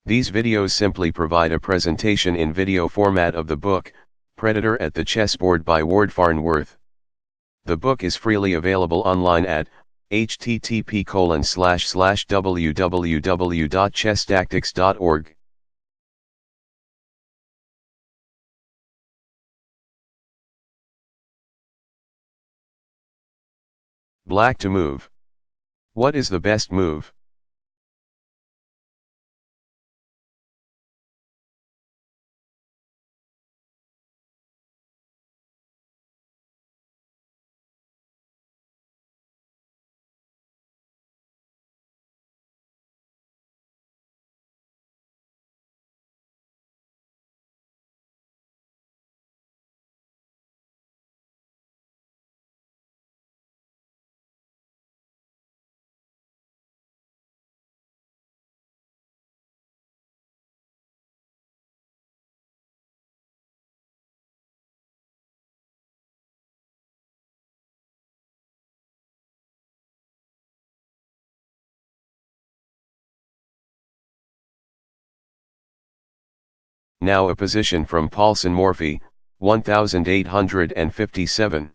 These videos simply provide a presentation in video format of the book, Predator at the Chessboard by Ward Farnworth. The book is freely available online at http://www.chesstactics.org. Black to move. What is the best move? Now a position from Paulson Morphy, 1857.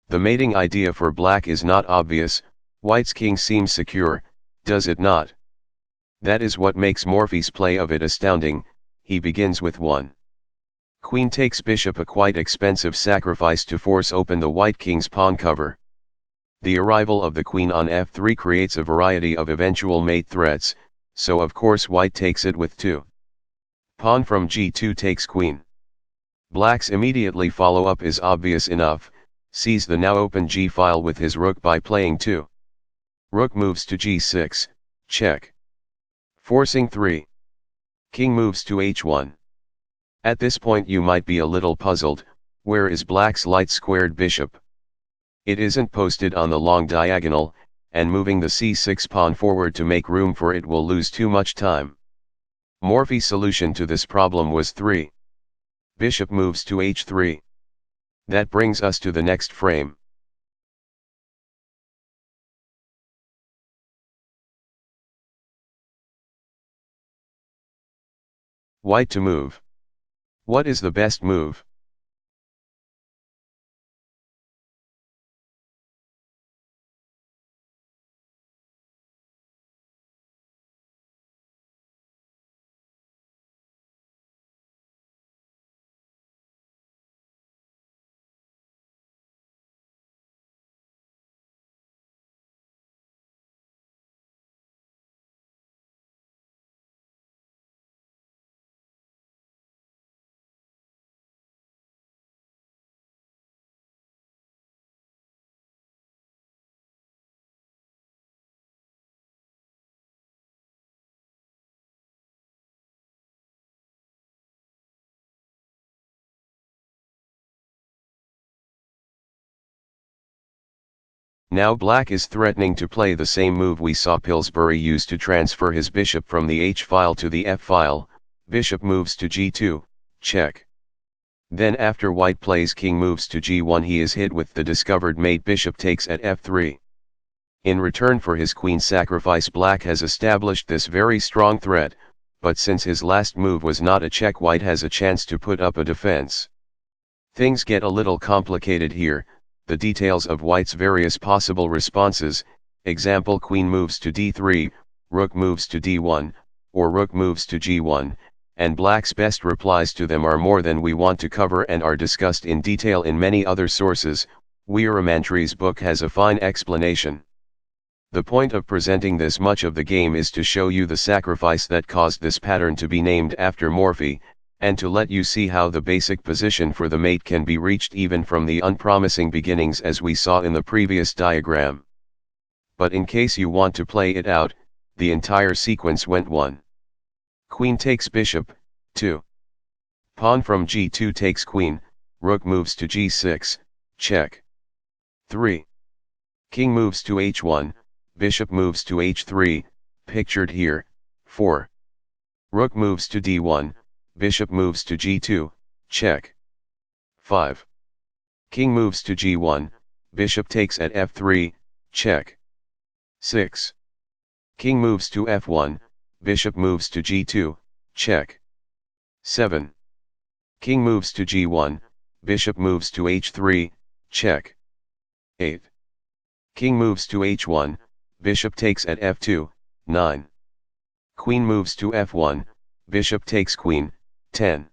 The mating idea for black is not obvious. White's king seems secure, does it not? That is what makes Morphy's play of it astounding. He begins with 1. Queen takes bishop, a quite expensive sacrifice to force open the white king's pawn cover. The arrival of the queen on f3 creates a variety of eventual mate threats, so of course white takes it with 2. Pawn from g2 takes queen. Black's immediately follow-up is obvious enough, sees the now open g-file with his rook by playing 2. Rook moves to g6, check. Forcing 3. King moves to h1. At this point you might be a little puzzled, where is black's light squared bishop? It isn't posted on the long diagonal, and moving the c6 pawn forward to make room for it will lose too much time. Morphy's solution to this problem was 3. Bishop moves to h3. That brings us to the next frame. White to move. What is the best move? Now black is threatening to play the same move we saw Pillsbury use to transfer his bishop from the h-file to the f-file. Bishop moves to g2, check. Then after white plays king moves to g1, he is hit with the discovered mate bishop takes at f3. In return for his queen sacrifice, black has established this very strong threat, but since his last move was not a check, white has a chance to put up a defense. Things get a little complicated here. The details of white's various possible responses, example queen moves to d3, rook moves to d1, or rook moves to g1, and black's best replies to them are more than we want to cover and are discussed in detail in many other sources. Weeramantri's book has a fine explanation. The point of presenting this much of the game is to show you the sacrifice that caused this pattern to be named after Morphy, and to let you see how the basic position for the mate can be reached even from the unpromising beginnings as we saw in the previous diagram. But in case you want to play it out, the entire sequence went 1. Queen takes bishop, 2. Pawn from g2 takes queen, rook moves to g6, check. 3. King moves to h1, bishop moves to h3, pictured here. 4. Rook moves to d1, bishop moves to g2, check. 5. King moves to g1, bishop takes at f3, check. 6. King moves to f1, bishop moves to g2, check. 7. King moves to g1, bishop moves to h3, check. 8. King moves to h1, bishop takes at f2, 9. Queen moves to f1, bishop takes queen, 10.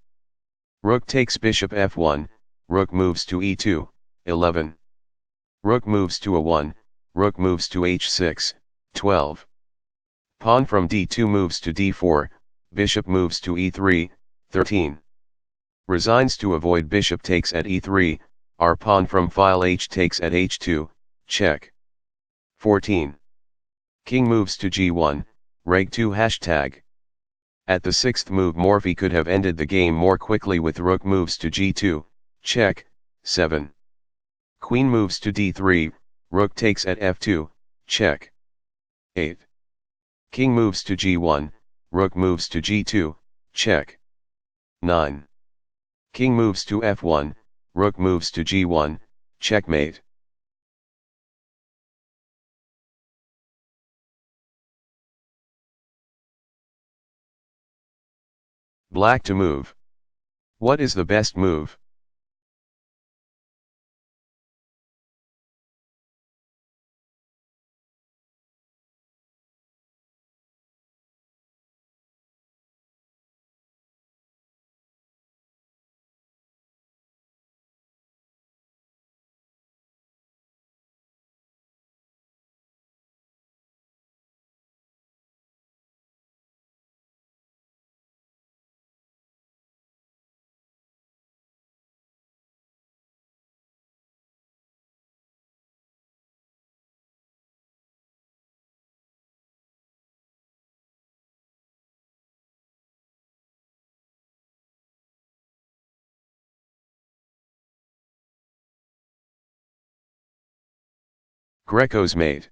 Rook takes bishop f1, rook moves to e2, 11. Rook moves to a1, rook moves to h6, 12. Pawn from d2 moves to d4, bishop moves to e3, 13. Resigns to avoid bishop takes at e3, our pawn from file h takes at h2, check. 14. King moves to g1, reg2 hashtag. At the sixth move Morphy could have ended the game more quickly with rook moves to g2, check. 7. Queen moves to d3, rook takes at f2, check. 8. King moves to g1, rook moves to g2, check. 9. King moves to f1, rook moves to g1, checkmate. Black to move. What is the best move? Greco's mate.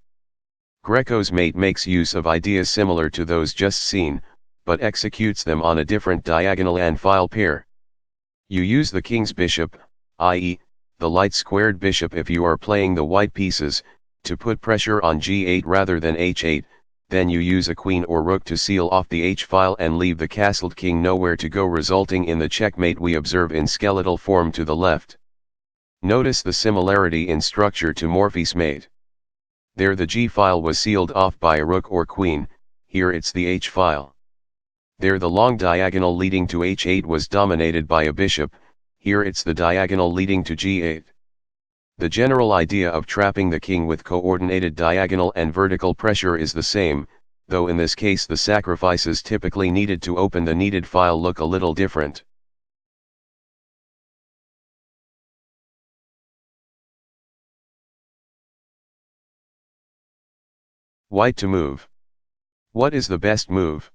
Greco's mate makes use of ideas similar to those just seen, but executes them on a different diagonal and file pair. You use the king's bishop, i.e., the light squared bishop if you are playing the white pieces, to put pressure on g8 rather than h8, then you use a queen or rook to seal off the h-file and leave the castled king nowhere to go, resulting in the checkmate we observe in skeletal form to the left. Notice the similarity in structure to Morphy's mate. There the g-file was sealed off by a rook or queen, here it's the h-file. There the long diagonal leading to h8 was dominated by a bishop, here it's the diagonal leading to g8. The general idea of trapping the king with coordinated diagonal and vertical pressure is the same, though in this case the sacrifices typically needed to open the needed file look a little different. White to move. What is the best move?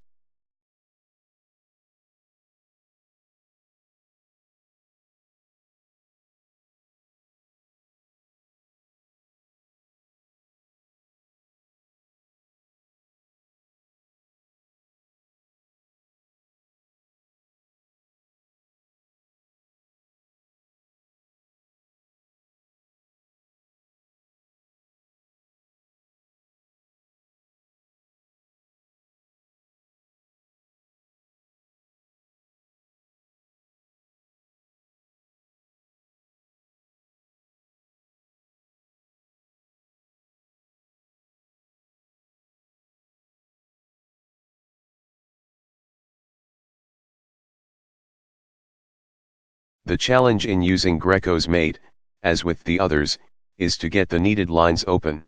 The challenge in using Greco's mate, as with the others, is to get the needed lines open.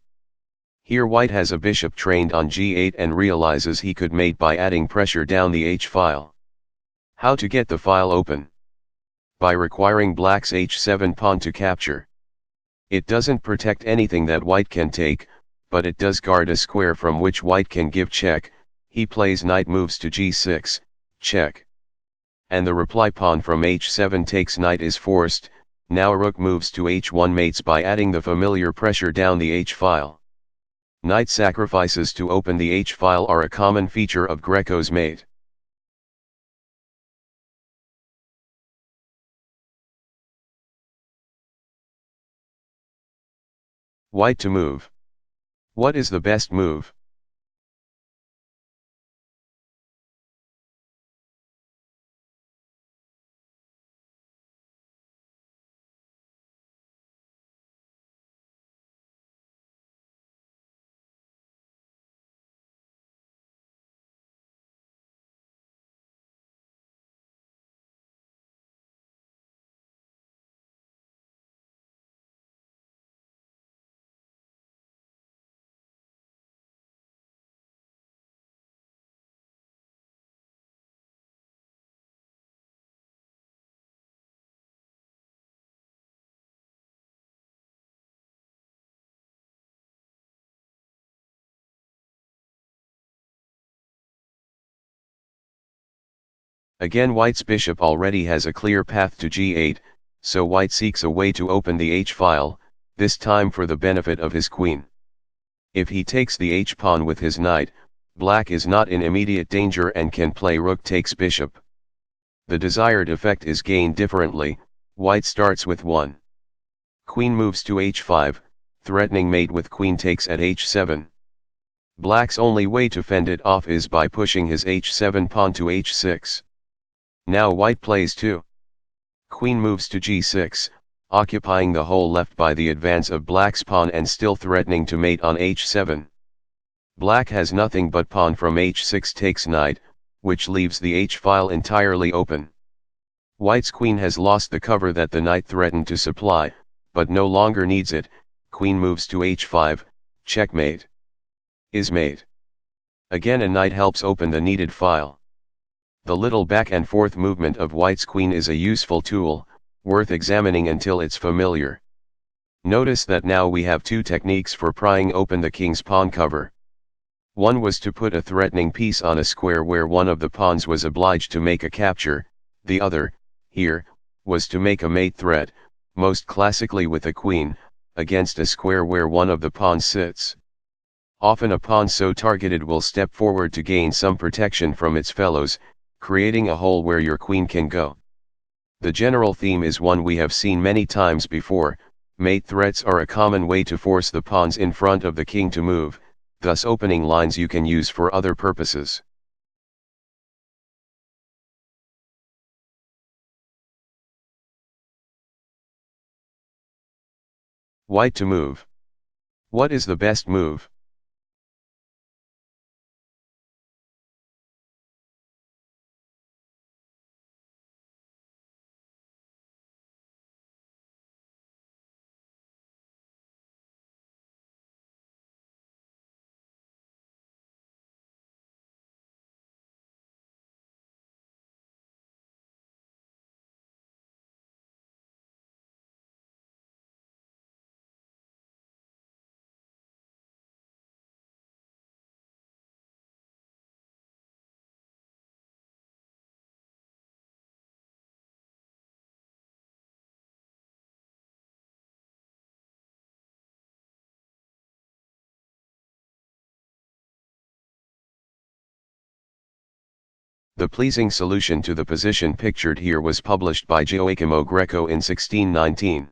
Here white has a bishop trained on g8 and realizes he could mate by adding pressure down the h-file. How to get the file open? By requiring black's h7 pawn to capture. It doesn't protect anything that white can take, but it does guard a square from which white can give check. He plays knight moves to g6, check. And the reply pawn from h7 takes knight is forced. Now rook moves to h1 mates by adding the familiar pressure down the h-file. Knight sacrifices to open the h-file are a common feature of Greco's mate. White to move. What is the best move? Again, white's bishop already has a clear path to g8, so white seeks a way to open the h-file, this time for the benefit of his queen. If he takes the h-pawn with his knight, black is not in immediate danger and can play rook takes bishop. The desired effect is gained differently. White starts with 1. Queen moves to h5, threatening mate with queen takes at h7. Black's only way to fend it off is by pushing his h7 pawn to h6. Now white plays 2. Queen moves to g6, occupying the hole left by the advance of black's pawn and still threatening to mate on h7. Black has nothing but pawn from h6 takes knight, which leaves the h-file entirely open. White's queen has lost the cover that the knight threatened to supply, but no longer needs it. Queen moves to h5, checkmate. Is mate. Again a knight helps open the needed file. The little back and forth movement of white's queen is a useful tool, worth examining until it's familiar. Notice that now we have 2 techniques for prying open the king's pawn cover. One was to put a threatening piece on a square where one of the pawns was obliged to make a capture, the other, here, was to make a mate threat, most classically with a queen, against a square where one of the pawns sits. Often a pawn so targeted will step forward to gain some protection from its fellows, creating a hole where your queen can go. The general theme is one we have seen many times before. Mate threats are a common way to force the pawns in front of the king to move, thus opening lines you can use for other purposes. White to move. What is the best move? The pleasing solution to the position pictured here was published by Gioacchino Greco in 1619.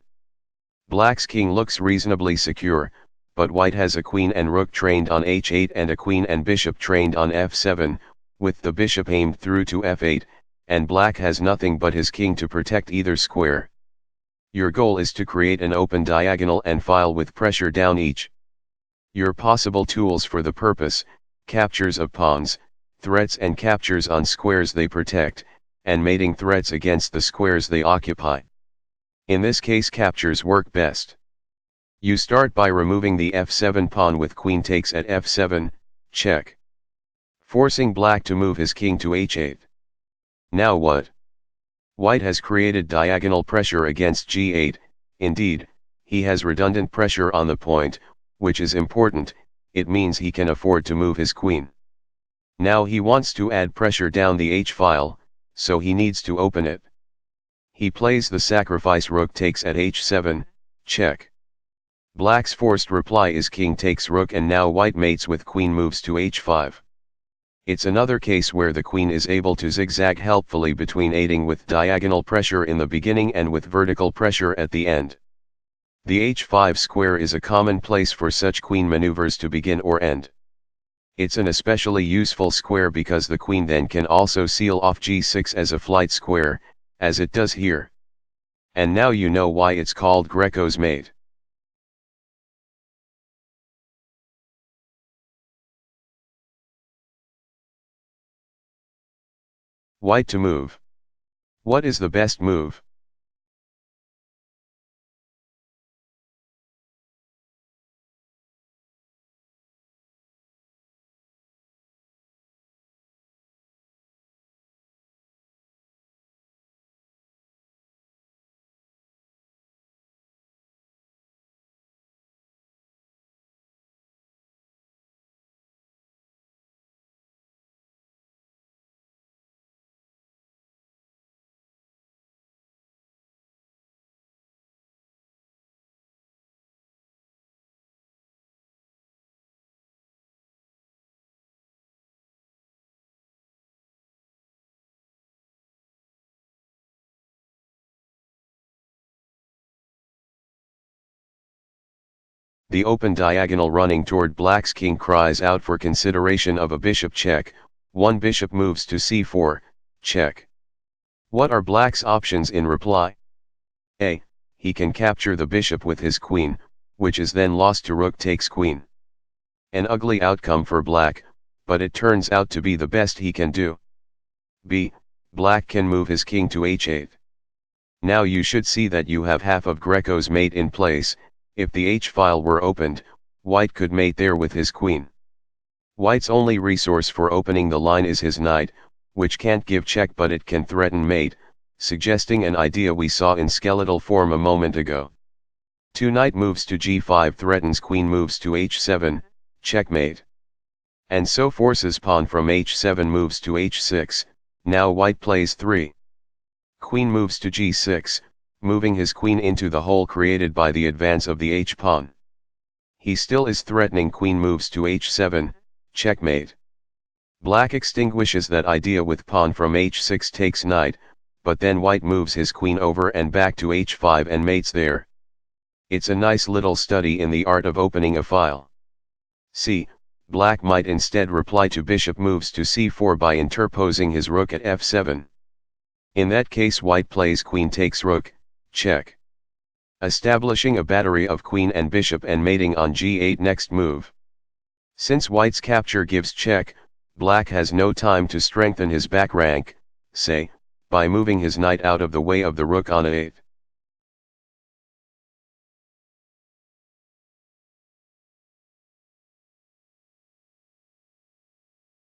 Black's king looks reasonably secure, but white has a queen and rook trained on h8 and a queen and bishop trained on f7, with the bishop aimed through to f8, and black has nothing but his king to protect either square. Your goal is to create an open diagonal and file with pressure down each. Your possible tools for the purpose: captures of pawns, threats and captures on squares they protect, and mating threats against the squares they occupy. In this case, captures work best. You start by removing the f7 pawn with queen takes at f7, check, forcing black to move his king to h8. Now what? White has created diagonal pressure against g8, indeed, he has redundant pressure on the point, which is important. It means he can afford to move his queen. Now he wants to add pressure down the h-file, so he needs to open it. He plays the sacrifice rook takes at h7, check. Black's forced reply is king takes rook, and now white mates with queen moves to h5. It's another case where the queen is able to zigzag helpfully between aiding with diagonal pressure in the beginning and with vertical pressure at the end. The h5 square is a common place for such queen maneuvers to begin or end. It's an especially useful square because the queen then can also seal off g6 as a flight square, as it does here. And now you know why it's called Greco's mate. White to move. What is the best move? The open diagonal running toward black's king cries out for consideration of a bishop check. One bishop moves to c4, check. What are black's options in reply? A. He can capture the bishop with his queen, which is then lost to rook takes queen. An ugly outcome for black, but it turns out to be the best he can do. B. Black can move his king to h8. Now you should see that you have half of Greco's mate in place. If the h-file were opened, white could mate there with his queen. White's only resource for opening the line is his knight, which can't give check but it can threaten mate, suggesting an idea we saw in skeletal form a moment ago. 2 knight moves to g5 threatens queen moves to h7, checkmate. And so forces pawn from h7 moves to h6, now white plays 3. Queen moves to g6, moving his queen into the hole created by the advance of the h-pawn. He still is threatening queen moves to h7, checkmate. Black extinguishes that idea with pawn from h6 takes knight, but then white moves his queen over and back to h5 and mates there. It's a nice little study in the art of opening a file. C. Black might instead reply to bishop moves to c4 by interposing his rook at f7. In that case white plays queen takes rook, check. Establishing a battery of queen and bishop and mating on g8 next move. Since white's capture gives check, black has no time to strengthen his back rank, say, by moving his knight out of the way of the rook on a8.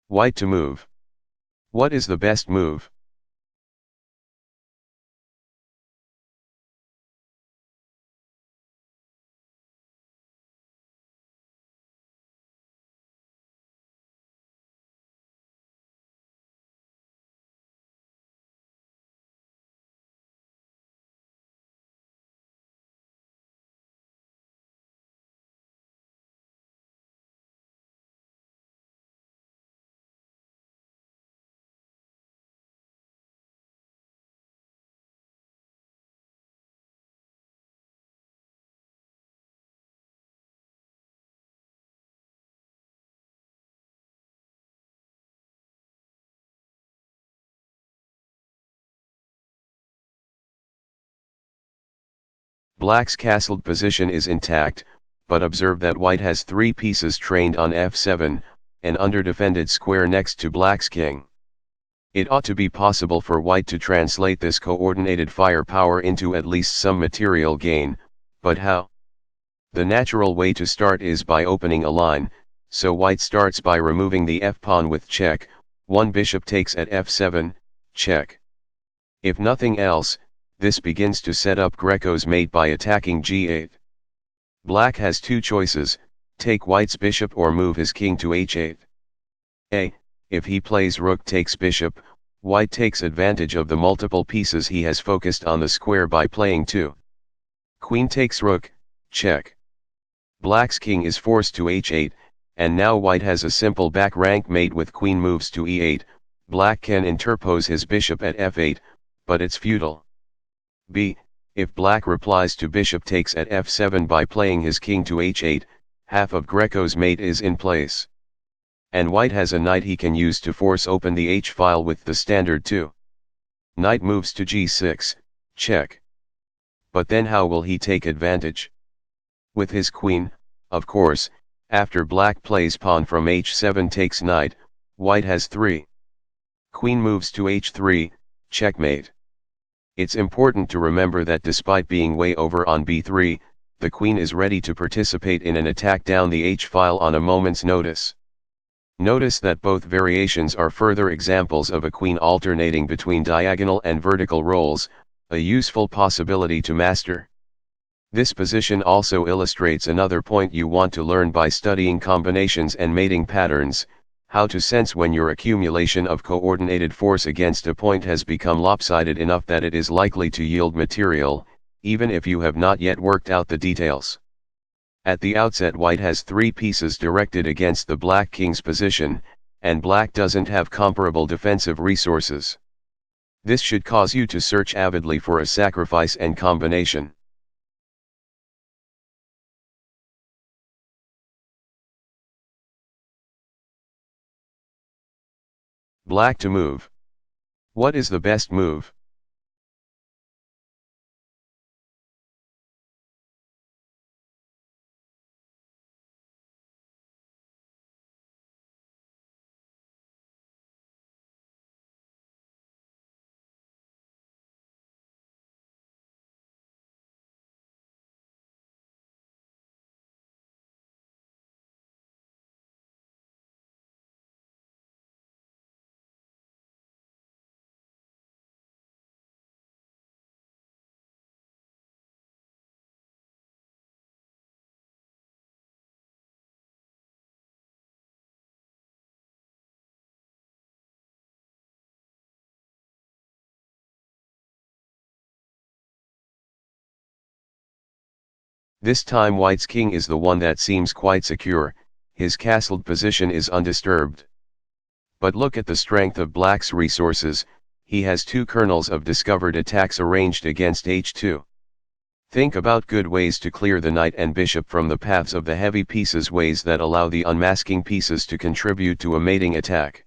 White to move. What is the best move? Black's castled position is intact, but observe that white has 3 pieces trained on f7, an underdefended square next to black's king. It ought to be possible for white to translate this coordinated firepower into at least some material gain, but how? The natural way to start is by opening a line, so white starts by removing the f-pawn with check. One bishop takes at f7, check. If nothing else, this begins to set up Greco's mate by attacking g8. Black has 2 choices, take white's bishop or move his king to h8. A. If he plays rook takes bishop, white takes advantage of the multiple pieces he has focused on the square by playing 2. Queen takes rook, check. Black's king is forced to h8, and now white has a simple back rank mate with queen moves to e8. Black can interpose his bishop at f8, but it's futile. B. If black replies to bishop takes at f7 by playing his king to h8, half of Greco's mate is in place. And white has a knight he can use to force open the h-file with the standard 2. Knight moves to g6, check. But then how will he take advantage? With his queen, of course. After black plays pawn from h7 takes knight, white has 3. Queen moves to h3, checkmate. It's important to remember that despite being way over on b3, the queen is ready to participate in an attack down the h-file on a moment's notice. Notice that both variations are further examples of a queen alternating between diagonal and vertical roles, a useful possibility to master. This position also illustrates another point you want to learn by studying combinations and mating patterns, how to sense when your accumulation of coordinated force against a point has become lopsided enough that it is likely to yield material, even if you have not yet worked out the details. At the outset white has 3 pieces directed against the black king's position, and black doesn't have comparable defensive resources. This should cause you to search avidly for a sacrifice and combination. Black to move. What is the best move? This time White's king is the one that seems quite secure, his castled position is undisturbed. But look at the strength of Black's resources, he has two kernels of discovered attacks arranged against h2. Think about good ways to clear the knight and bishop from the paths of the heavy pieces, ways that allow the unmasking pieces to contribute to a mating attack.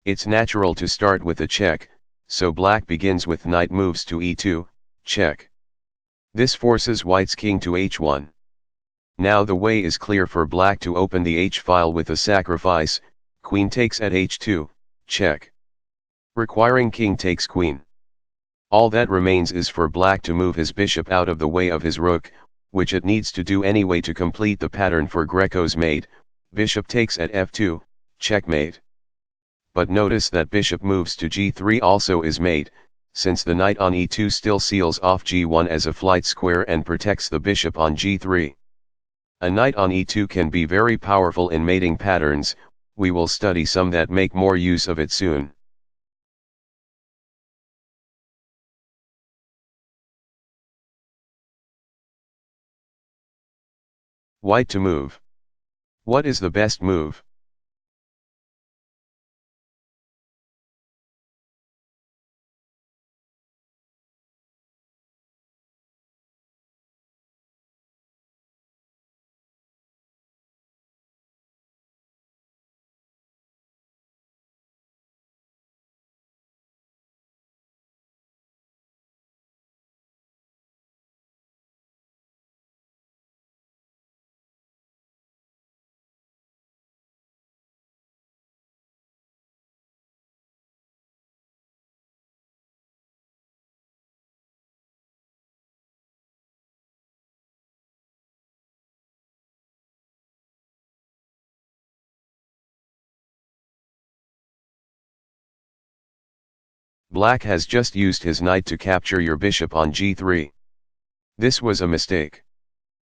It's natural to start with a check, so Black begins with knight moves to e2, check. This forces White's king to h1. Now the way is clear for Black to open the h-file with a sacrifice, queen takes at h2, check. Requiring king takes queen. All that remains is for Black to move his bishop out of the way of his rook, which it needs to do anyway to complete the pattern for Greco's mate, bishop takes at f2, checkmate. But notice that bishop moves to g3 also is mate, since the knight on e2 still seals off g1 as a flight square and protects the bishop on g3. A knight on e2 can be very powerful in mating patterns, we will study some that make more use of it soon. White to move. What is the best move? Black has just used his knight to capture your bishop on g3. This was a mistake.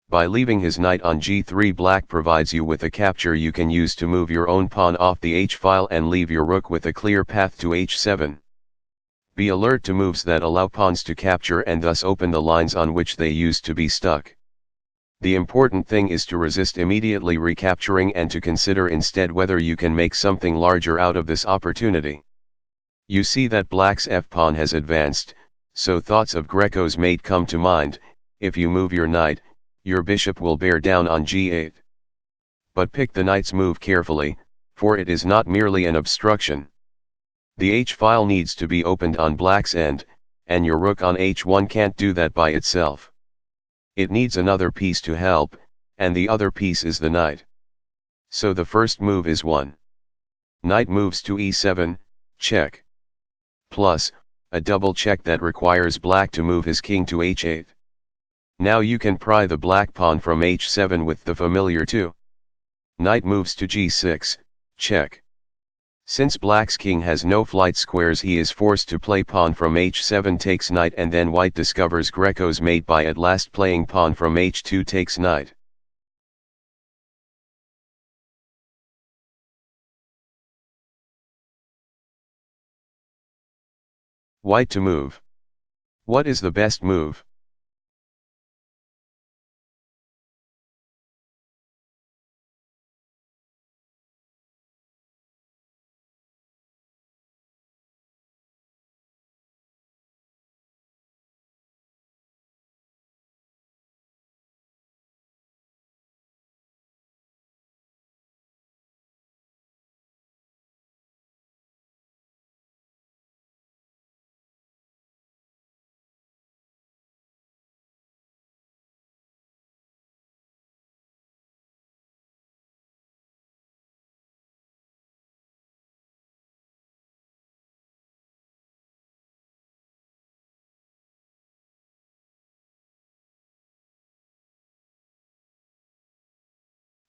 By leaving his knight on g3, Black provides you with a capture you can use to move your own pawn off the h-file and leave your rook with a clear path to h7. Be alert to moves that allow pawns to capture and thus open the lines on which they used to be stuck. The important thing is to resist immediately recapturing and to consider instead whether you can make something larger out of this opportunity. You see that Black's f-pawn has advanced, so thoughts of Greco's mate come to mind. If you move your knight, your bishop will bear down on g8. But pick the knight's move carefully, for it is not merely an obstruction. The h-file needs to be opened on Black's end, and your rook on h1 can't do that by itself. It needs another piece to help, and the other piece is the knight. So the first move is 1. Knight moves to e7, check. Plus, a double check that requires Black to move his king to h8. Now you can pry the Black pawn from h7 with the familiar 2. Knight moves to g6, check. Since Black's king has no flight squares, he is forced to play pawn from h7 takes knight, and then White discovers Greco's mate by at last playing pawn from h2 takes knight. White to move. What is the best move?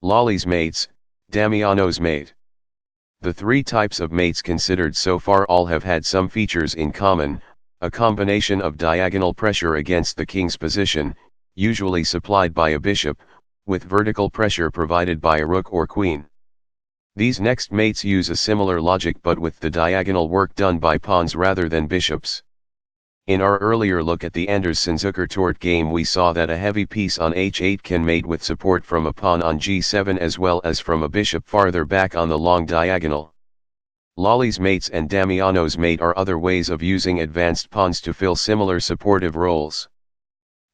Lolly's mates, Damiano's mate. The three types of mates considered so far all have had some features in common: a combination of diagonal pressure against the king's position, usually supplied by a bishop, with vertical pressure provided by a rook or queen. These next mates use a similar logic but with the diagonal work done by pawns rather than bishops. In our earlier look at the Anders Zucker-Tort game we saw that a heavy piece on h8 can mate with support from a pawn on g7 as well as from a bishop farther back on the long diagonal. Lolly's mates and Damiano's mate are other ways of using advanced pawns to fill similar supportive roles.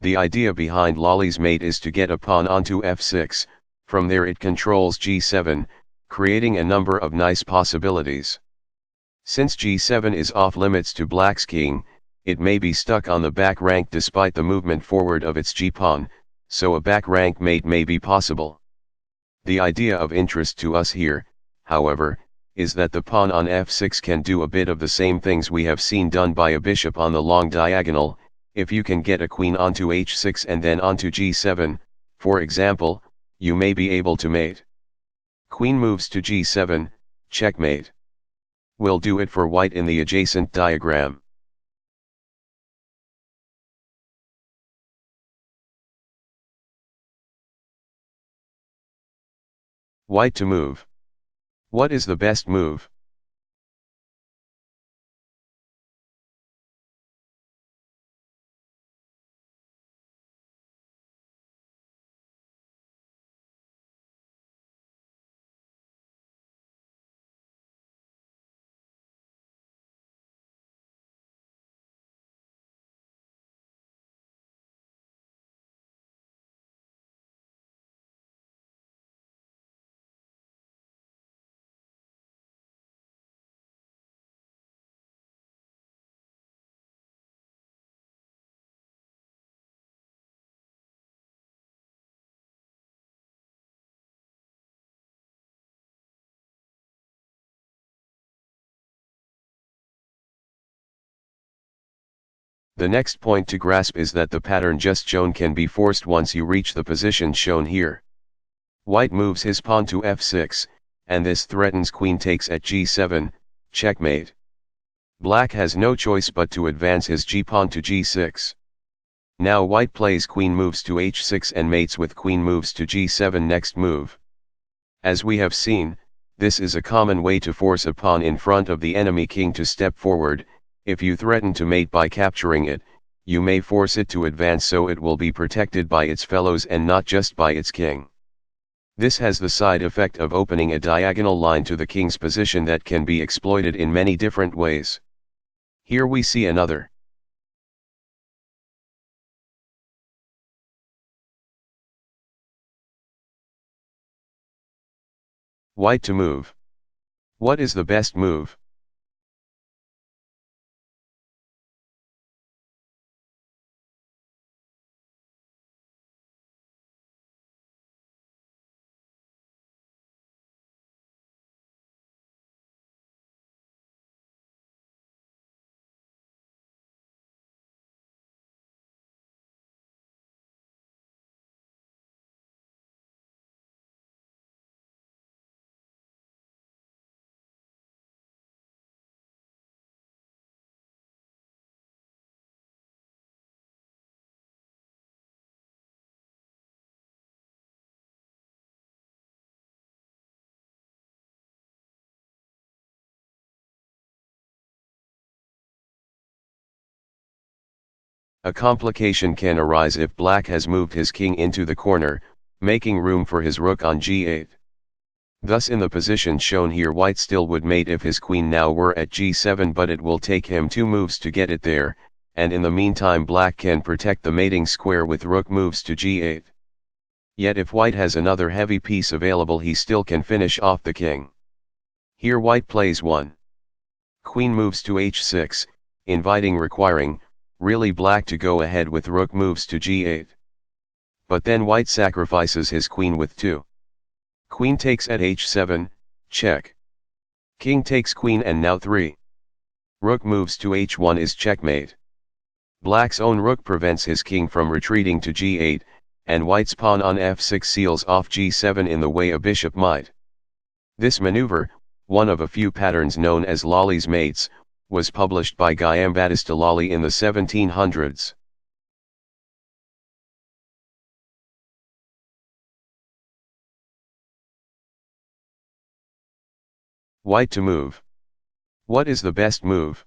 The idea behind Lolly's mate is to get a pawn onto f6, from there it controls g7, creating a number of nice possibilities. Since g7 is off limits to black's king, it may be stuck on the back rank despite the movement forward of its g-pawn, so a back rank mate may be possible. The idea of interest to us here, however, is that the pawn on f6 can do a bit of the same things we have seen done by a bishop on the long diagonal. If you can get a queen onto h6 and then onto g7, for example, you may be able to mate. Queen moves to g7, checkmate. We'll do it for white in the adjacent diagram. White to move. What is the best move? The next point to grasp is that the pattern just shown can be forced once you reach the position shown here. White moves his pawn to f6, and this threatens queen takes at g7, checkmate. Black has no choice but to advance his g-pawn to g6. Now white plays queen moves to h6 and mates with queen moves to g7 next move. As we have seen, this is a common way to force a pawn in front of the enemy king to step forward. If you threaten to mate by capturing it, you may force it to advance so it will be protected by its fellows and not just by its king. This has the side effect of opening a diagonal line to the king's position that can be exploited in many different ways. Here we see another. White to move. What is the best move? A complication can arise if black has moved his king into the corner, making room for his rook on g8. Thus in the position shown here white still would mate if his queen now were at g7, but it will take him 2 moves to get it there, and in the meantime black can protect the mating square with rook moves to g8. Yet if white has another heavy piece available he still can finish off the king. Here white plays 1. Queen moves to h6, requiring, really black to go ahead with rook moves to g8. But then white sacrifices his queen with 2. Queen takes at h7, check. King takes queen and now 3. Rook moves to h1 is checkmate. Black's own rook prevents his king from retreating to g8, and white's pawn on f6 seals off g7 in the way a bishop might. This maneuver, one of a few patterns known as Lalli's mates, was published by Giambattista Lalli in the 1700s. White to move. What is the best move?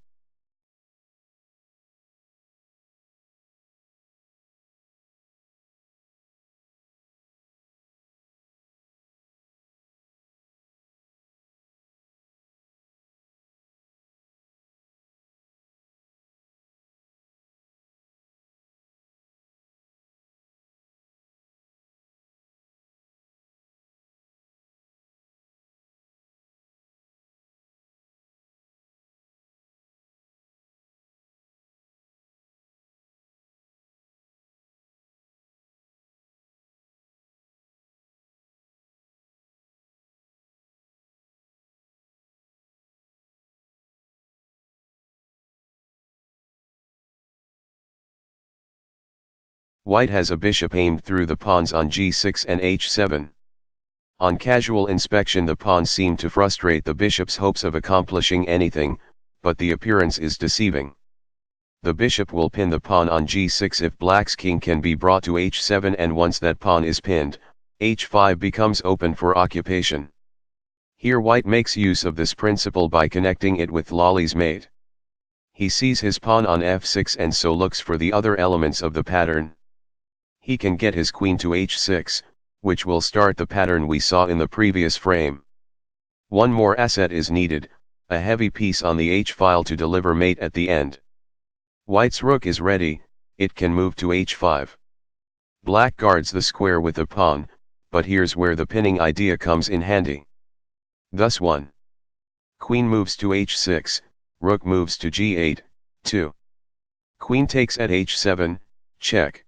White has a bishop aimed through the pawns on g6 and h7. On casual inspection the pawns seem to frustrate the bishop's hopes of accomplishing anything, but the appearance is deceiving. The bishop will pin the pawn on g6 if black's king can be brought to h7, and once that pawn is pinned, h5 becomes open for occupation. Here white makes use of this principle by connecting it with Lalli's mate. He sees his pawn on f6 and so looks for the other elements of the pattern. He can get his queen to h6, which will start the pattern we saw in the previous frame. One more asset is needed, a heavy piece on the h-file to deliver mate at the end. White's rook is ready, it can move to h5. Black guards the square with the pawn, but here's where the pinning idea comes in handy. Thus 1. Queen moves to h6, rook moves to g8, 2. Queen takes at h7, check.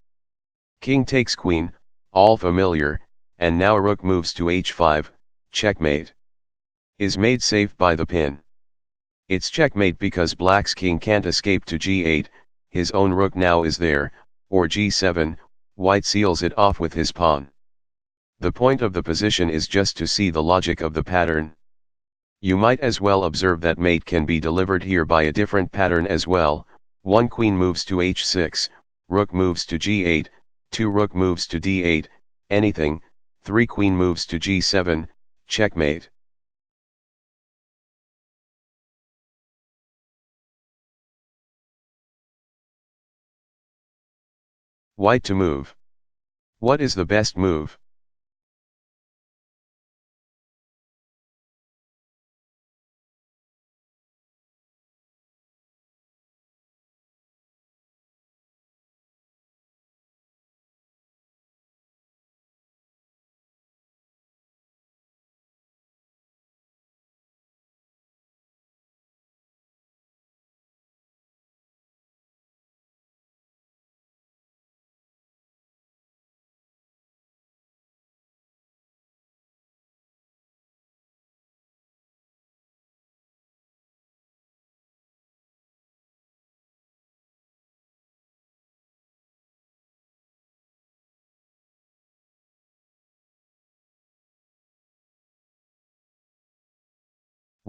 King takes queen, all familiar, and now rook moves to h5, checkmate. Is made safe by the pin. It's checkmate because black's king can't escape to g8, his own rook now is there, or g7, white seals it off with his pawn. The point of the position is just to see the logic of the pattern. You might as well observe that mate can be delivered here by a different pattern as well. 1 queen moves to h6, rook moves to g8, 2 rook moves to d8, anything, 3 queen moves to g7, checkmate. White to move. What is the best move?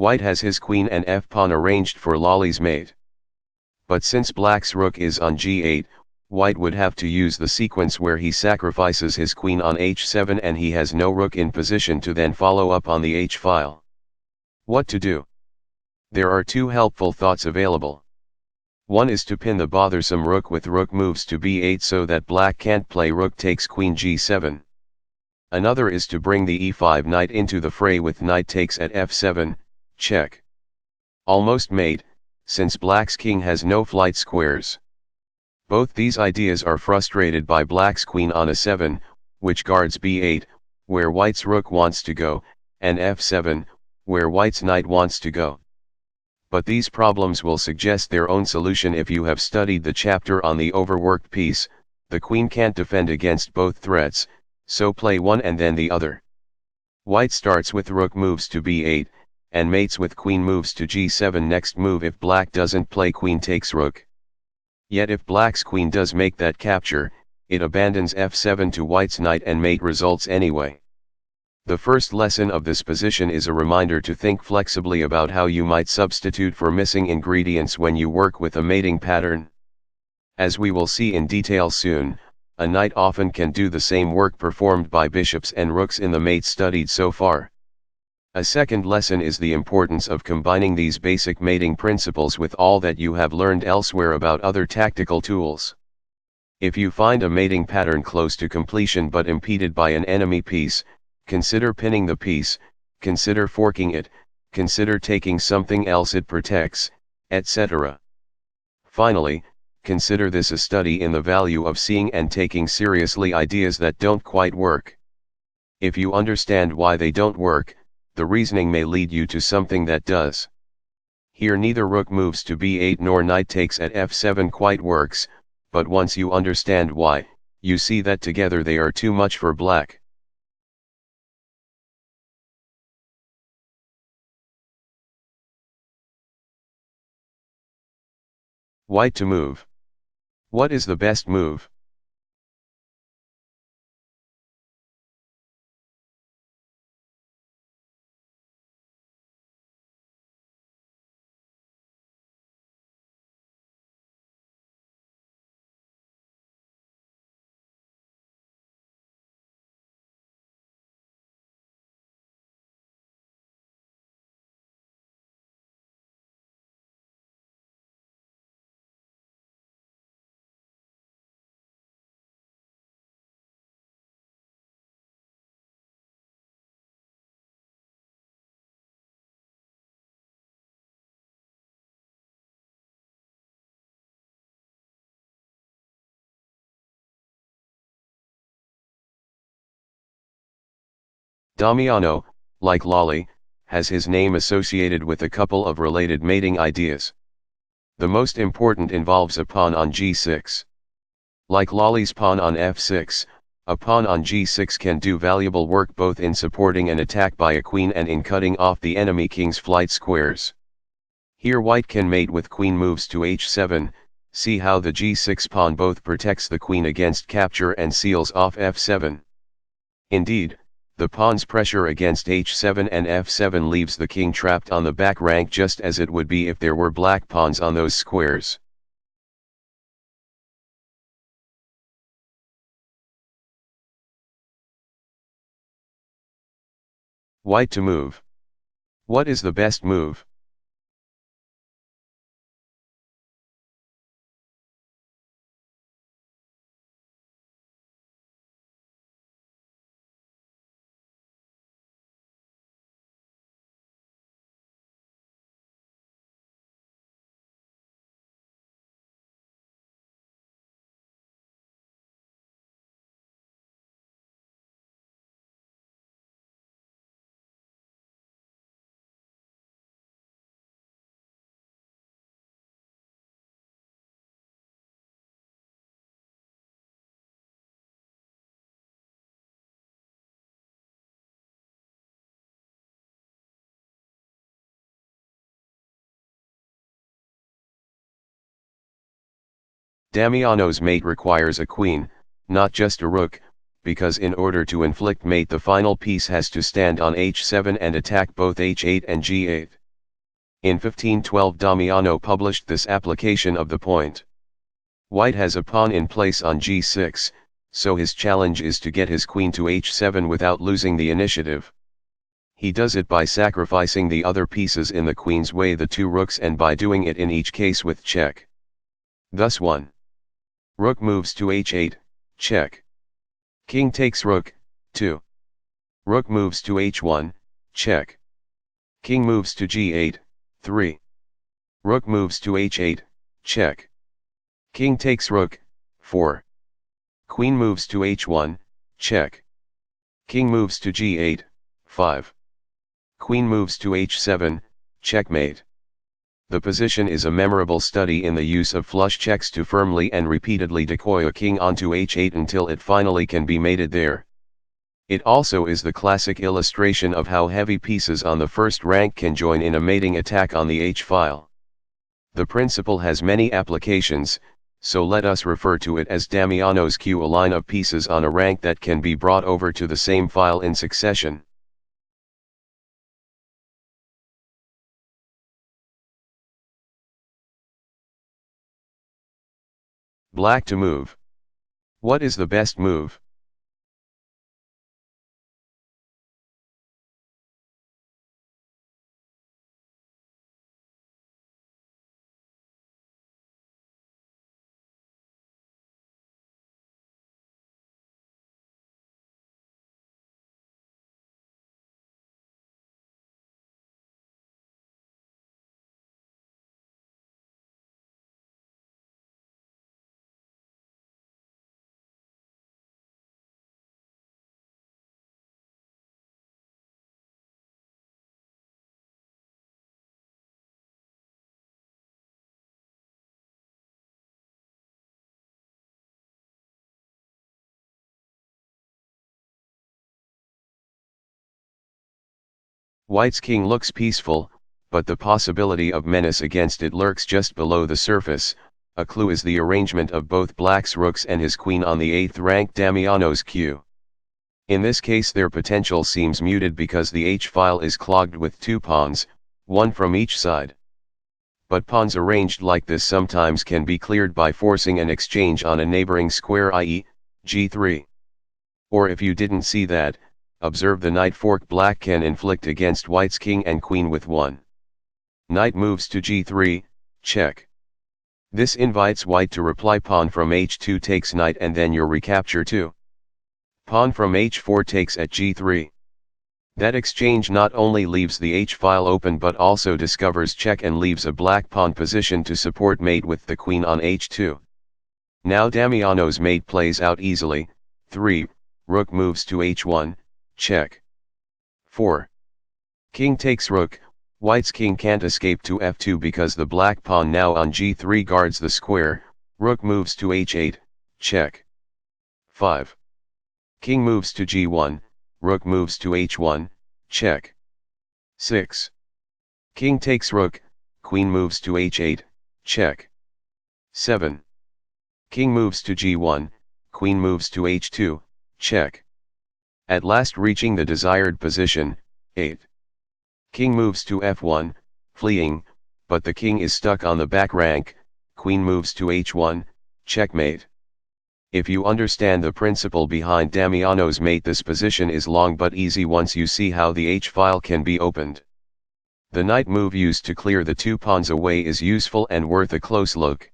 White has his queen and f-pawn arranged for Lalli's mate. But since black's rook is on g8, white would have to use the sequence where he sacrifices his queen on h7 and he has no rook in position to then follow up on the h-file. What to do? There are two helpful thoughts available. One is to pin the bothersome rook with rook moves to b8 so that black can't play rook takes queen g7. Another is to bring the e5 knight into the fray with knight takes at f7, check. Almost mate, since black's king has no flight squares. Both these ideas are frustrated by black's queen on a7, which guards b8, where white's rook wants to go, and f7, where white's knight wants to go. But these problems will suggest their own solution if you have studied the chapter on the overworked piece. The queen can't defend against both threats, so play one and then the other. White starts with rook moves to b8, and mates with queen moves to g7 next move if black doesn't play queen takes rook. Yet if black's queen does make that capture, it abandons f7 to white's knight and mate results anyway. The first lesson of this position is a reminder to think flexibly about how you might substitute for missing ingredients when you work with a mating pattern. As we will see in detail soon, a knight often can do the same work performed by bishops and rooks in the mates studied so far. A second lesson is the importance of combining these basic mating principles with all that you have learned elsewhere about other tactical tools. If you find a mating pattern close to completion but impeded by an enemy piece, consider pinning the piece, consider forking it, consider taking something else it protects, etc. Finally, consider this a study in the value of seeing and taking seriously ideas that don't quite work. If you understand why they don't work, the reasoning may lead you to something that does. Here neither rook moves to b8 nor knight takes at f7 quite works, but once you understand why, you see that together they are too much for black. White to move. What is the best move? Damiano, like Lolly, has his name associated with a couple of related mating ideas. The most important involves a pawn on g6. Like Lolly's pawn on f6, a pawn on g6 can do valuable work both in supporting an attack by a queen and in cutting off the enemy king's flight squares. Here white can mate with queen moves to h7, see how the g6 pawn both protects the queen against capture and seals off f7. Indeed, the pawn's pressure against h7 and f7 leaves the king trapped on the back rank just as it would be if there were black pawns on those squares. White to move. What is the best move? Damiano's mate requires a queen, not just a rook, because in order to inflict mate the final piece has to stand on h7 and attack both h8 and g8. In 1512 Damiano published this application of the point. White has a pawn in place on g6, so his challenge is to get his queen to h7 without losing the initiative. He does it by sacrificing the other pieces in the queen's way, the two rooks, and by doing it in each case with check. Thus 1. Rook moves to h8, check. King takes rook, 2. Rook moves to h1, check. King moves to g8, 3. Rook moves to h8, check. King takes rook, 4. Queen moves to h1, check. King moves to g8, 5. Queen moves to h7, checkmate. The position is a memorable study in the use of flush checks to firmly and repeatedly decoy a king onto h8 until it finally can be mated there. It also is the classic illustration of how heavy pieces on the first rank can join in a mating attack on the h-file. The principle has many applications, so let us refer to it as Damiano's Q, a line of pieces on a rank that can be brought over to the same file in succession. Black to move. What is the best move? White's king looks peaceful, but the possibility of menace against it lurks just below the surface. A clue is the arrangement of both black's rooks and his queen on the 8th rank Damiano's Q. In this case their potential seems muted because the H-file is clogged with 2 pawns, one from each side. But pawns arranged like this sometimes can be cleared by forcing an exchange on a neighboring square, i.e., G3. Or if you didn't see that, observe the knight fork black can inflict against white's king and queen with 1. Knight moves to G3, check. This invites white to reply pawn from H2 takes knight and then your recapture too. Pawn from H4 takes at G3. That exchange not only leaves the H-file open but also discovers check and leaves a black pawn position to support mate with the queen on H2. Now Damiano's mate plays out easily. 3. Rook moves to H1, check. 4. King takes rook. White's king can't escape to F2 because the black pawn now on G3 guards the square. Rook moves to H8, check. 5. King moves to G1, rook moves to H1, check. 6. King takes rook, queen moves to H8, check. 7. King moves to G1, queen moves to H2, check. At last reaching the desired position, 8. King moves to F1, fleeing, but the king is stuck on the back rank, queen moves to H1, checkmate. If you understand the principle behind Damiano's mate, this position is long but easy once you see how the H-file can be opened. The knight move used to clear the 2 pawns away is useful and worth a close look.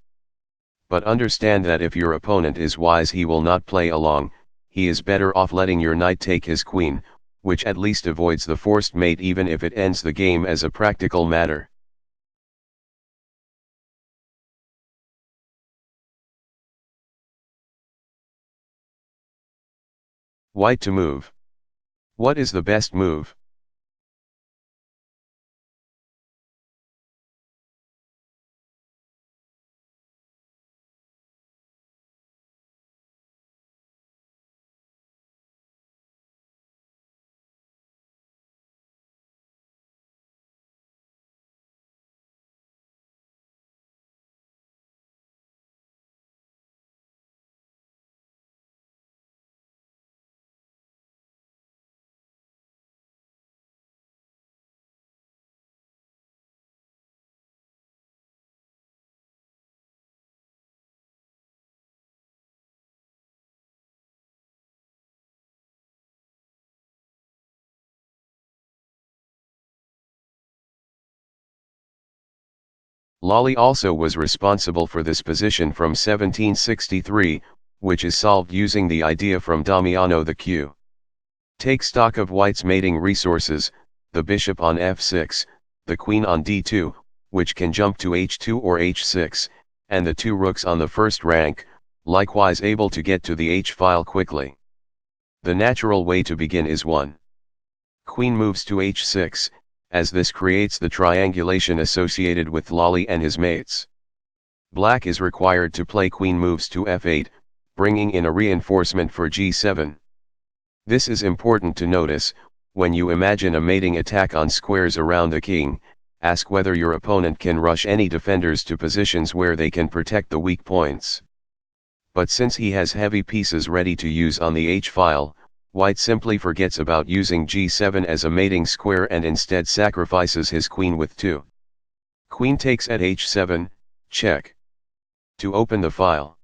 But understand that if your opponent is wise he will not play along, he is better off letting your knight take his queen, which at least avoids the forced mate even if it ends the game as a practical matter. White to move. What is the best move? Lolly also was responsible for this position from 1763, which is solved using the idea from Damiano the Q. Take stock of white's mating resources, the bishop on F6, the queen on D2, which can jump to H2 or H6, and the 2 rooks on the first rank, likewise able to get to the H-file quickly. The natural way to begin is 1. Queen moves to H6, as this creates the triangulation associated with Lolly and his mates. Black is required to play queen moves to F8, bringing in a reinforcement for G7. This is important to notice, when you imagine a mating attack on squares around the king, ask whether your opponent can rush any defenders to positions where they can protect the weak points. But since he has heavy pieces ready to use on the h-file, white simply forgets about using g7 as a mating square and instead sacrifices his queen with 2. Queen takes at h7, check. To open the file,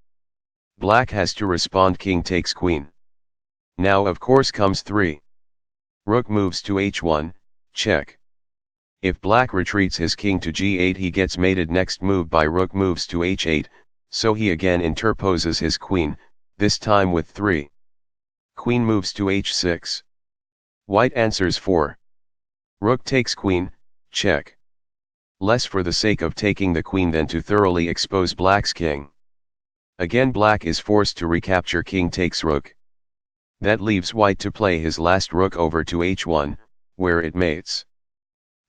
black has to respond king takes queen. Now of course comes 3. Rook moves to h1, check. If black retreats his king to g8 he gets mated next move by rook moves to h8, so he again interposes his queen, this time with 3. Queen moves to h6. White answers 4. Rook takes queen, check. Less for the sake of taking the queen than to thoroughly expose black's king. Again black is forced to recapture king takes rook. That leaves white to play his last rook over to h1, where it mates.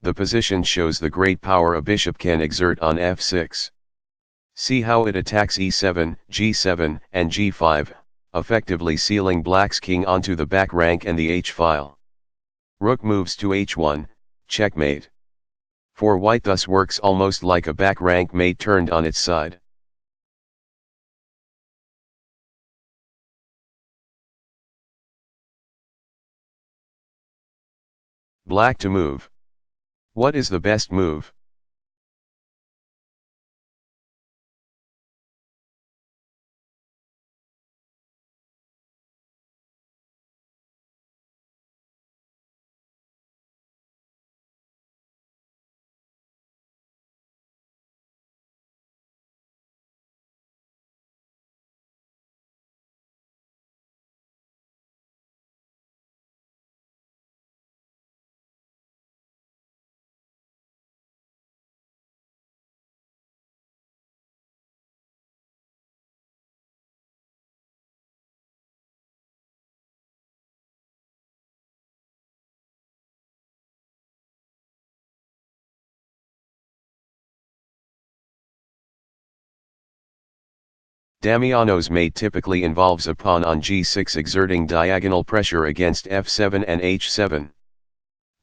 The position shows the great power a bishop can exert on f6. See how it attacks e7, g7, and g5, effectively sealing black's king onto the back rank and the h-file. Rook moves to h1, checkmate. For white thus works almost like a back rank mate turned on its side. Black to move. What is the best move? Damiano's mate typically involves a pawn on g6 exerting diagonal pressure against f7 and h7.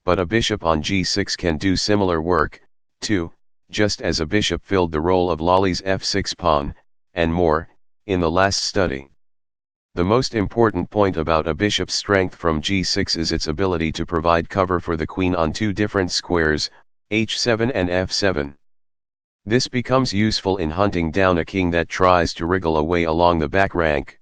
But a bishop on g6 can do similar work, too, just as a bishop filled the role of Lolly's f6 pawn, and more, in the last study. The most important point about a bishop's strength from g6 is its ability to provide cover for the queen on 2 different squares, h7 and f7. This becomes useful in hunting down a king that tries to wriggle away along the back rank.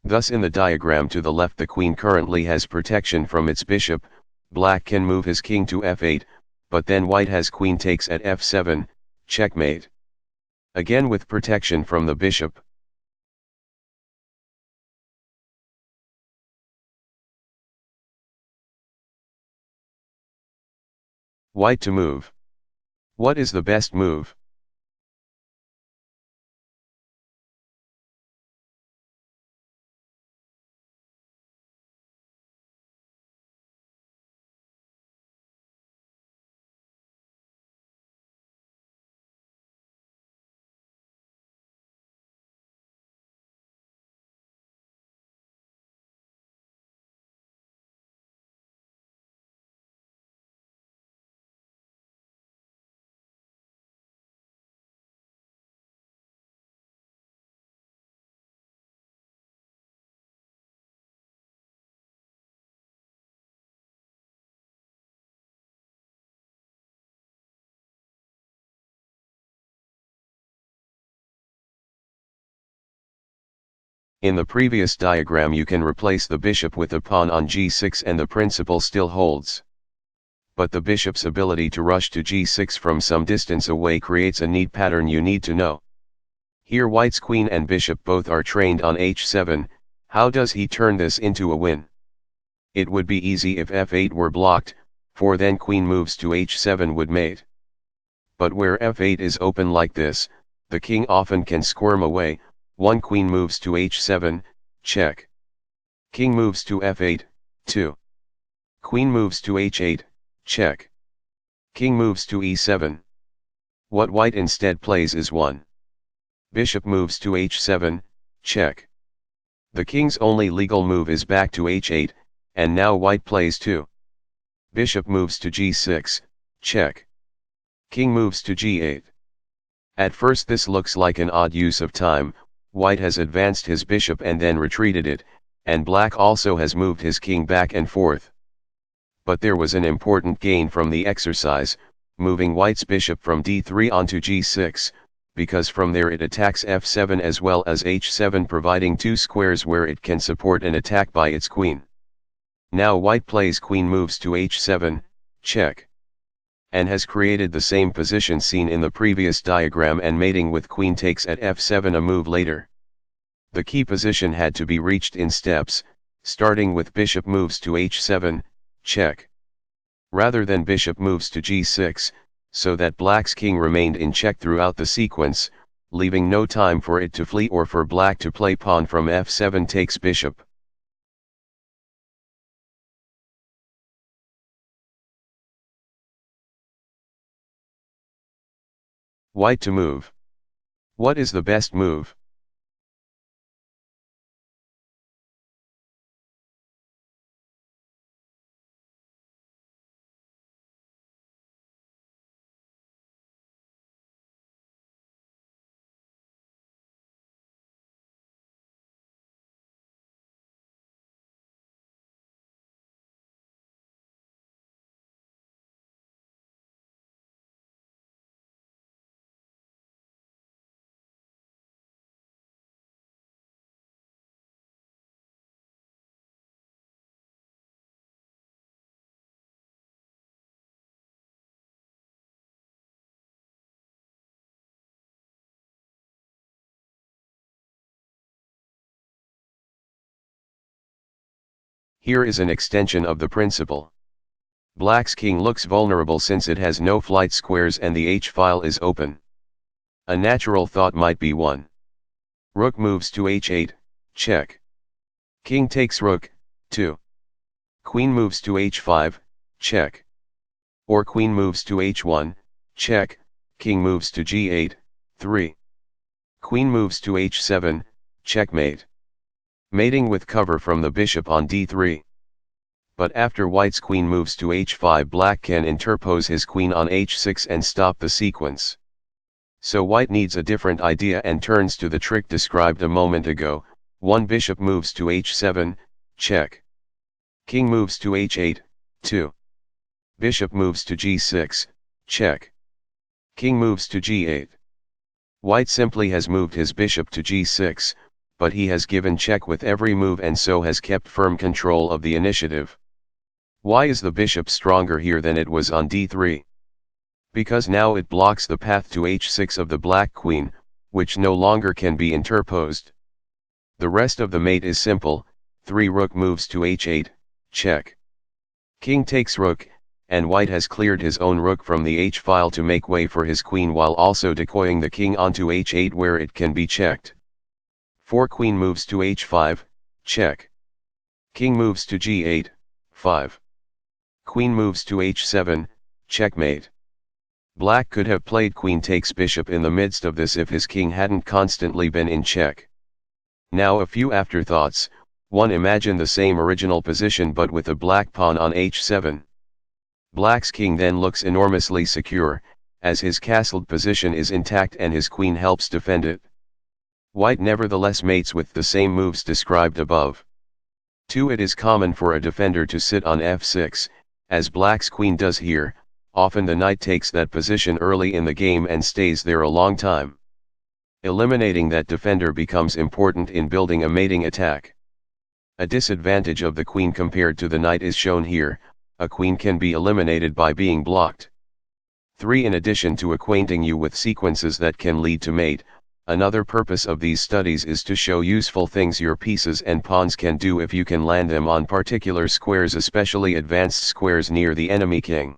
Thus in the diagram to the left the queen currently has protection from its bishop, black can move his king to f8, but then white has queen takes at f7, checkmate. Again with protection from the bishop. White to move. What is the best move? In the previous diagram you can replace the bishop with a pawn on g6 and the principle still holds. But the bishop's ability to rush to g6 from some distance away creates a neat pattern you need to know. Here white's queen and bishop both are trained on h7, how does he turn this into a win? It would be easy if f8 were blocked, for then queen moves to h7 would mate. But where f8 is open like this, the king often can squirm away. One queen moves to h7, check. King moves to f8, 2. Queen moves to h8, check. King moves to e7. What white instead plays is 1. Bishop moves to h7, check. The king's only legal move is back to h8, and now white plays 2. Bishop moves to g6, check. King moves to g8. At first this looks like an odd use of time. White has advanced his bishop and then retreated it, and black also has moved his king back and forth. But there was an important gain from the exercise, moving white's bishop from d3 onto g6, because from there it attacks f7 as well as h7, providing two squares where it can support an attack by its queen. Now white plays queen moves to h7, check, and has created the same position seen in the previous diagram, and mating with queen takes at f7 a move later. The key position had to be reached in steps, starting with bishop moves to h7, check, rather than bishop moves to g6, so that black's king remained in check throughout the sequence, leaving no time for it to flee or for black to play pawn from f7 takes bishop. White to move. What is the best move? Here is an extension of the principle. Black's king looks vulnerable since it has no flight squares and the h-file is open. A natural thought might be 1. Rook moves to h8, check. King takes rook, 2. Queen moves to h5, check. Or queen moves to h1, check, king moves to g8, 3. Queen moves to h7, checkmate. Mating with cover from the bishop on d3. But after white's queen moves to h5, black can interpose his queen on h6 and stop the sequence. So white needs a different idea and turns to the trick described a moment ago. 1. Bishop moves to h7, check. King moves to h8, 2. Bishop moves to g6, check. King moves to g8. White simply has moved his bishop to g6, but he has given check with every move and so has kept firm control of the initiative. Why is the bishop stronger here than it was on d3? Because now it blocks the path to h6 of the black queen, which no longer can be interposed. The rest of the mate is simple. 3. Rook moves to h8, check. King takes rook, and white has cleared his own rook from the h-file to make way for his queen while also decoying the king onto h8 where it can be checked. 4. Queen moves to h5, check. King moves to g8, 5. Queen moves to h7, checkmate. Black could have played queen takes bishop in the midst of this if his king hadn't constantly been in check. Now a few afterthoughts. 1. Imagine the same original position but with a black pawn on h7. Black's king then looks enormously secure, as his castled position is intact and his queen helps defend it. White nevertheless mates with the same moves described above. 2. It is common for a defender to sit on f6, as black's queen does here. Often the knight takes that position early in the game and stays there a long time. Eliminating that defender becomes important in building a mating attack. A disadvantage of the queen compared to the knight is shown here. A queen can be eliminated by being blocked. 3. In addition to acquainting you with sequences that can lead to mate, another purpose of these studies is to show useful things your pieces and pawns can do if you can land them on particular squares, especially advanced squares near the enemy king.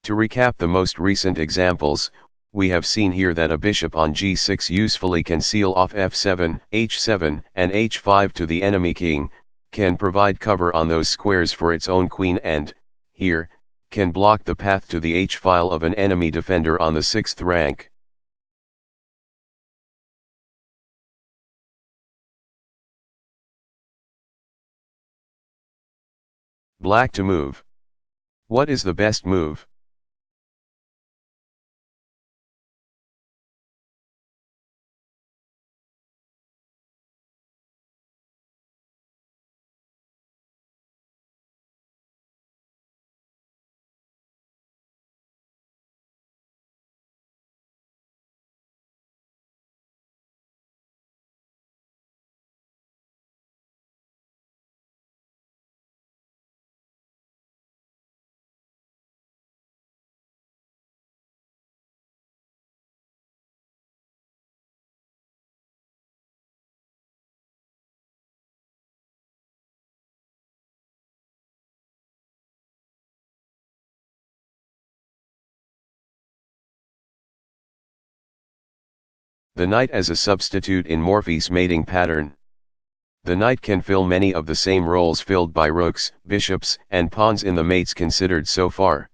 To recap the most recent examples, we have seen here that a bishop on g6 usefully can seal off f7, h7, and h5 to the enemy king, can provide cover on those squares for its own queen and, here, can block the path to the h-file of an enemy defender on the 6th rank. Black to move. What is the best move? The knight as a substitute in Morphy's mating pattern. The knight can fill many of the same roles filled by rooks, bishops, and pawns in the mates considered so far.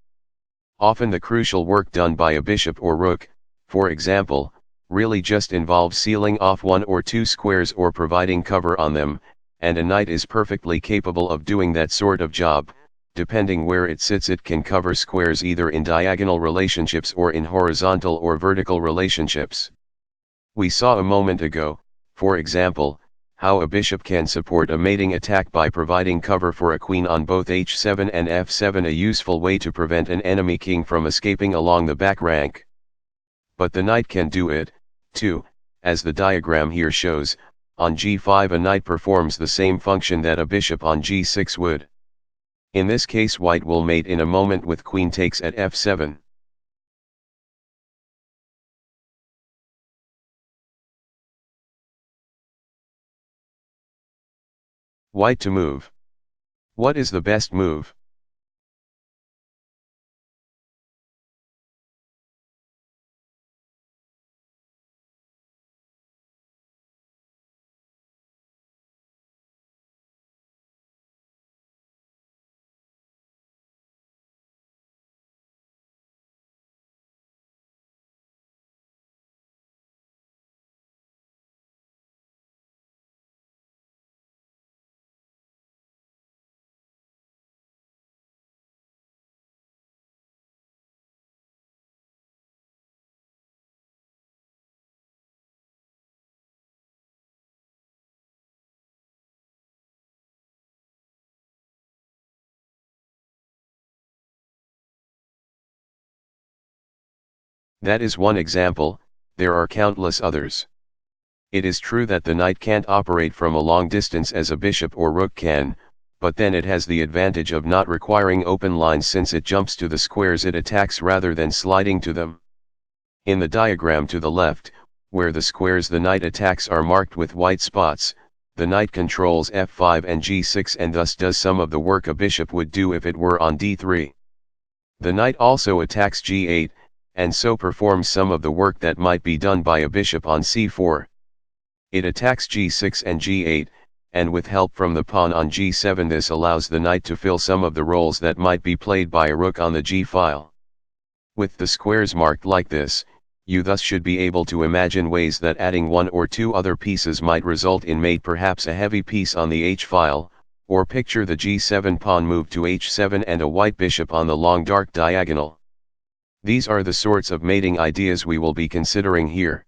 Often the crucial work done by a bishop or rook, for example, really just involves sealing off one or two squares or providing cover on them, and a knight is perfectly capable of doing that sort of job. Depending where it sits, it can cover squares either in diagonal relationships or in horizontal or vertical relationships. We saw a moment ago, for example, how a bishop can support a mating attack by providing cover for a queen on both h7 and f7, a useful way to prevent an enemy king from escaping along the back rank. But the knight can do it, too, as the diagram here shows. On g5 a knight performs the same function that a bishop on g6 would. In this case white will mate in a moment with queen takes at f7. White to move. What is the best move? That is one example, there are countless others. It is true that the knight can't operate from a long distance as a bishop or rook can, but then it has the advantage of not requiring open lines since it jumps to the squares it attacks rather than sliding to them. In the diagram to the left, where the squares the knight attacks are marked with white spots, the knight controls f5 and g6 and thus does some of the work a bishop would do if it were on d3. The knight also attacks g8, and so performs some of the work that might be done by a bishop on c4. It attacks g6 and g8, and with help from the pawn on g7 this allows the knight to fill some of the roles that might be played by a rook on the g-file. With the squares marked like this, you thus should be able to imagine ways that adding one or two other pieces might result in mate, perhaps a heavy piece on the h-file, or picture the g7 pawn move to h7 and a white bishop on the long dark diagonal. These are the sorts of mating ideas we will be considering here.